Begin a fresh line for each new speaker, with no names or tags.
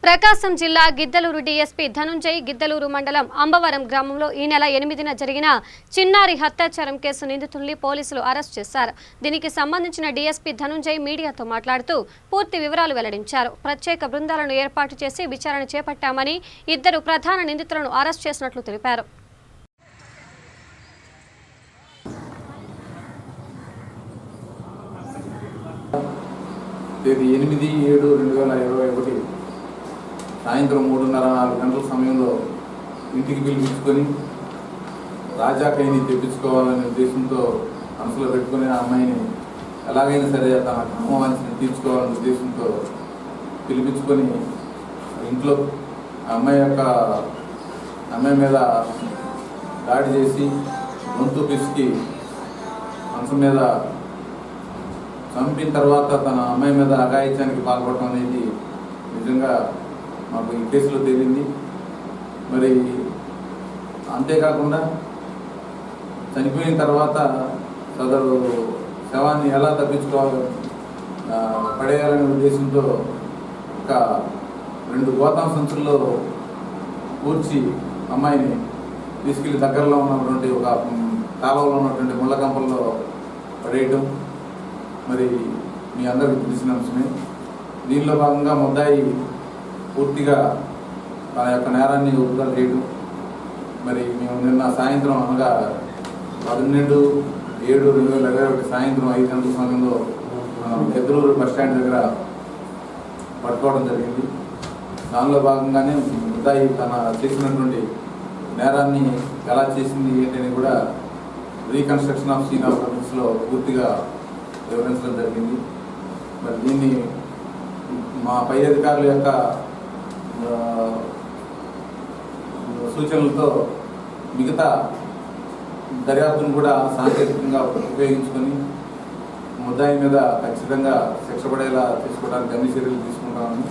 ప్రకాశం జిల్లా గిద్దలూరు డీఎస్పీ ధనుంజయ్ గిద్దలూరు మండలం అంబవరం గ్రామంలో ఈ నెల 8న జరిగిన చిన్నారి హత్యాచారం కేసు నిందితుల్ని పోలీసులు అరెస్ట్ చేశారు. దీనికి సంబంధించిన డీఎస్పీ ధనుంజయ్ మీడియాతో మాట్లాడుతూ పూర్తి వివరాలు వెల్లడించారు. ప్రత్యేక బృందాలను ఏర్పాటు చేసి విచారణ చేపట్టామని, 2 ప్రధాన నిందితులను అరెస్ట్ చేసినట్లు తెలిపారు.
తేదీ 8/7/2021 సాయంత్రం 3:30-4 గంటల సమయంలో ఇంటికి పిలిపించుకొని రాజాకైని తెప్పించుకోవాలనే ఉద్దేశంతో మనసులో పెట్టుకుని ఆ అమ్మాయిని ఎలాగైనా సరే తన కామవాంఛని తీర్చుకోవాలనే ఉద్దేశంతో పిలిపించుకొని ఇంట్లో అమ్మాయి మీద దాడి చేసి గొంతు పిసికి మనసు మీద చంపిన తర్వాత తన అమ్మాయి మీద అఘాయిత్యానికి పాల్పడటం అనేది నిజంగా మాకు ఈ కేసులో తేలింది. మరి అంతేకాకుండా చనిపోయిన తర్వాత సదరు శవాన్ని ఎలా తప్పించుకోవాలి పడేయాలనే ఉద్దేశంతో ఒక 2 గోతాం సంచుల్లో కూర్చి అమ్మాయిని తీసుకెళ్లి దగ్గరలో ఉన్నటువంటి ఒక కాలువలో ఉన్నటువంటి ముళ్ళ కంపల్లో పడేయటం మరి మీ అందరికీ తెలిసిన అంశమే. దీనిలో భాగంగా ముద్దాయి పూర్తిగా తన యొక్క నేరాన్ని ఒప్పుదల చేయడం. మరి మేము నిన్న సాయంత్రం అనగా 12/7/2021 సాయంత్రం 5 గంటల సమయంలో గిద్దలూరు బస్టాండ్ దగ్గర పట్టుకోవడం జరిగింది. దానిలో భాగంగానే ముద్దాయి తన చేసినటువంటి నేరాన్ని ఎలా చేసింది ఏంటని కూడా రీకన్స్ట్రక్షన్ ఆఫ్ సీన్ ఆఫ్ ఎవిడెన్స్లో పూర్తిగా వివరించడం జరిగింది. మరి దీన్ని మా పై అధికారుల యొక్క సూచనలతో మిగతా దర్యాప్తును కూడా సాంకేతికంగా ఉపయోగించుకొని ముద్దాయి మీద ఖచ్చితంగా శిక్ష పడేలా తీసుకోవడానికి అన్ని చర్యలు తీసుకుంటామని